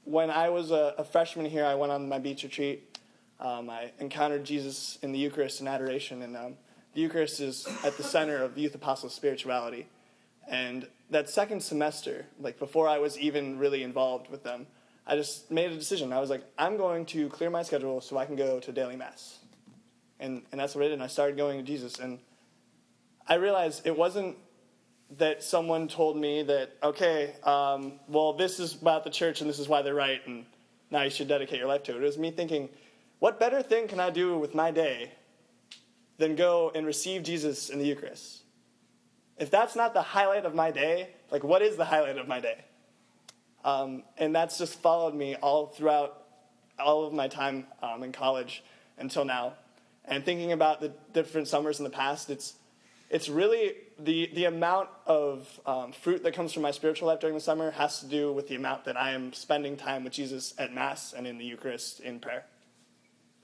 when I was a freshman here, I went on my beach retreat. I encountered Jesus in the Eucharist and adoration, and the Eucharist is at the center of Youth Apostle spirituality. And that second semester, like before I was even really involved with them, I just made a decision. I was like, I'm going to clear my schedule so I can go to daily mass. And that's what I did, and I started going to Jesus. And I realized it wasn't that someone told me that, okay, well, this is about the church and this is why they're right, and now you should dedicate your life to it. It was me thinking, what better thing can I do with my day than go and receive Jesus in the Eucharist? If that's not the highlight of my day, like, what is the highlight of my day? And that's just followed me all throughout all of my time in college until now. And thinking about the different summers in the past, it's really the amount of fruit that comes from my spiritual life during the summer has to do with the amount that I am spending time with Jesus at Mass and in the Eucharist in prayer.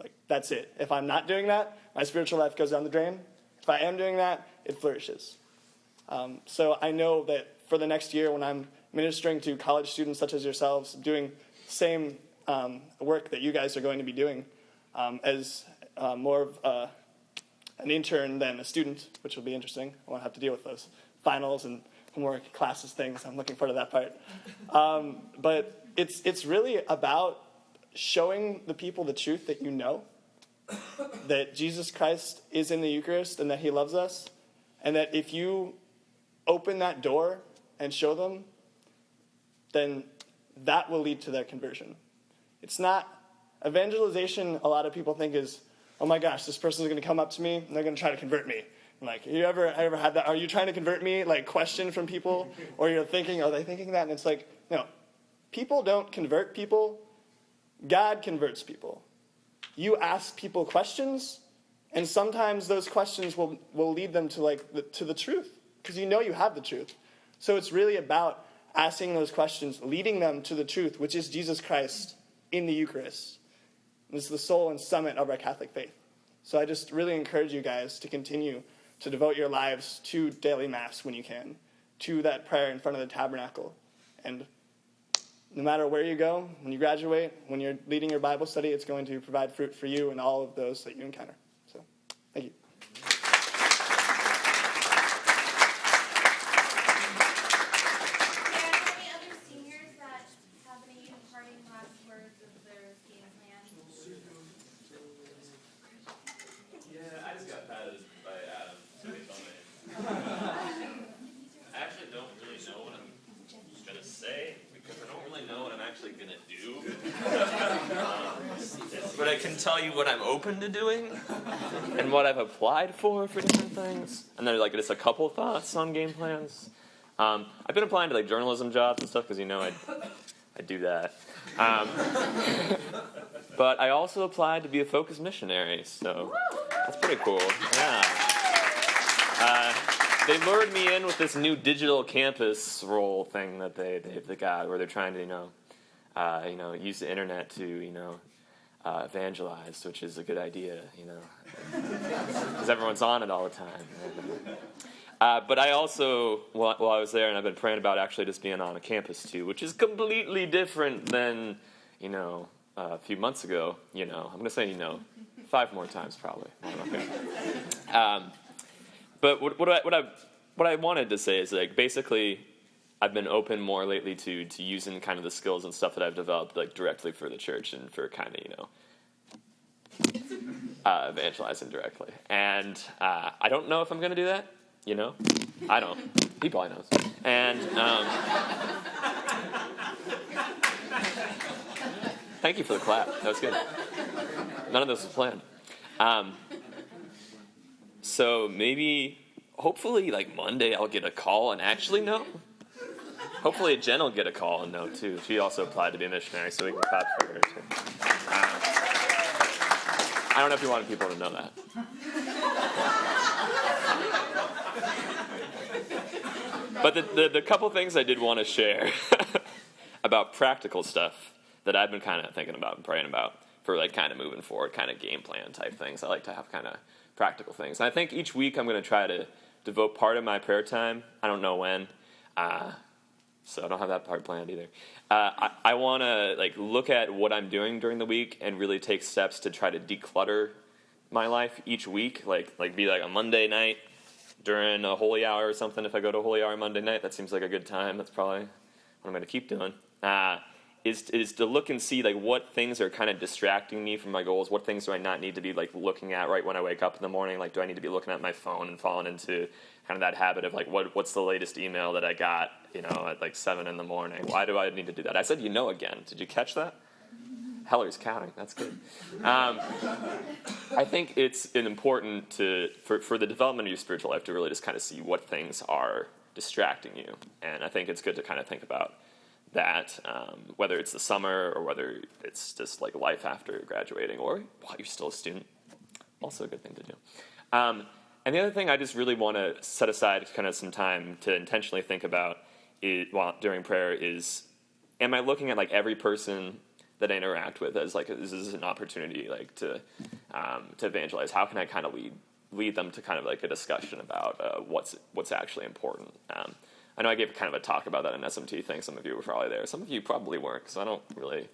Like, that's it. If I'm not doing that, my spiritual life goes down the drain. If I am doing that, it flourishes. So I know that for the next year when I'm ministering to college students such as yourselves, doing same work that you guys are going to be doing as more of an intern than a student, which will be interesting. I won't have to deal with those finals and homework, classes, things. I'm looking forward to that part. But it's really about showing the people the truth that you know, that Jesus Christ is in the Eucharist and that he loves us, and that if you open that door and show them, then that will lead to their conversion. It's not evangelization. A lot of people think is, oh my gosh, this person's going to come up to me and they're going to try to convert me. I'm like, you ever had that? Are you trying to convert me? Like, question from people, or you're thinking, are they thinking that? And it's like, no, people don't convert people. God converts people. You ask people questions, and sometimes those questions will lead them to to the truth, because you know you have the truth. So it's really about asking those questions, leading them to the truth, which is Jesus Christ in the Eucharist. This is the soul and summit of our Catholic faith. So I just really encourage you guys to continue to devote your lives to daily Mass when you can, to that prayer in front of the tabernacle. And no matter where you go, when you graduate, when you're leading your Bible study, it's going to provide fruit for you and all of those that you encounter. So, thank you. But I can tell you what I'm open to doing and what I've applied for different things. And then just a couple thoughts on game plans. I've been applying to journalism jobs and stuff because I do that. But I also applied to be a Focus missionary, so that's pretty cool. Yeah. They lured me in with this new digital campus role thing that they got, where they're trying to use the internet to evangelize, which is a good idea, because everyone's on it all the time. But I also, while I was there, and I've been praying about actually just being on a campus too, which is completely different than, a few months ago. I'm going to say, 5 more times probably. But what I wanted to say is basically, I've been open more lately to using kind of the skills and stuff that I've developed directly for the church and for kind of evangelizing directly. And I don't know if I'm going to do that. I don't. He probably knows. And thank you for the clap. That was good. None of this was planned. So maybe, hopefully, Monday I'll get a call and actually know. Hopefully Jen will get a call and know, too. She also applied to be a missionary, so we can clap for her, too. I don't know if you wanted people to know that. But the couple things I did want to share about practical stuff that I've been kind of thinking about and praying about for kind of moving forward, kind of game plan type things. I like to have kind of practical things. And I think each week I'm going to try to devote part of my prayer time, I don't know when, So I don't have that part planned either. I want to like look at what I'm doing during the week and really take steps to try to declutter my life each week. Like be like a Monday night during a holy hour or something. If I go to a holy hour Monday night, that seems like a good time. That's probably what I'm going to keep doing. Is to look and see like what things are kind of distracting me from my goals. What things do I not need to be like looking at right when I wake up in the morning? Like, do I need to be looking at my phone and falling into kind of that habit of like what's the latest email that I got, at like 7 in the morning? Why do I need to do that? I said again. Did you catch that? Heller's counting. That's good. I think it's important for the development of your spiritual life to really just kind of see what things are distracting you, and I think it's good to kind of think about that, whether it's the summer or whether it's just like life after graduating or while you're still a student. Also a good thing to do. And the other thing I just really want to set aside kind of some time to intentionally think about during prayer is, am I looking at like every person that I interact with as like this is an opportunity like to evangelize? How can I kind of lead them to kind of like a discussion about what's actually important? I know I gave kind of a talk about that in SMT thing. Some of you were probably there. Some of you probably weren't, because I don't really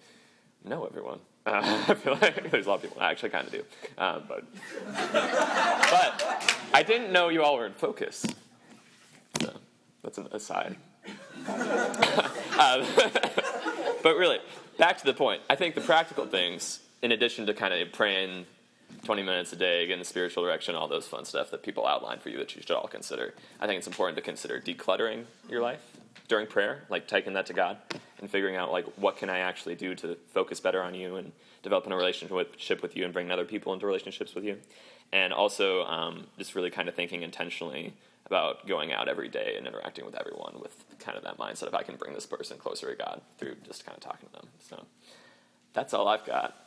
know everyone. I feel like there's a lot of people I actually kind of do. But I didn't know you all were in focus. So that's an aside. But really, back to the point. I think the practical things, in addition to kind of praying 20 minutes a day, getting the spiritual direction, all those fun stuff that people outline for you that you should all consider. I think it's important to consider decluttering your life during prayer, like taking that to God and figuring out like what can I actually do to focus better on you and developing a relationship with you and bringing other people into relationships with you. And also just really kind of thinking intentionally about going out every day and interacting with everyone with kind of that mindset of I can bring this person closer to God through just kind of talking to them. So that's all I've got.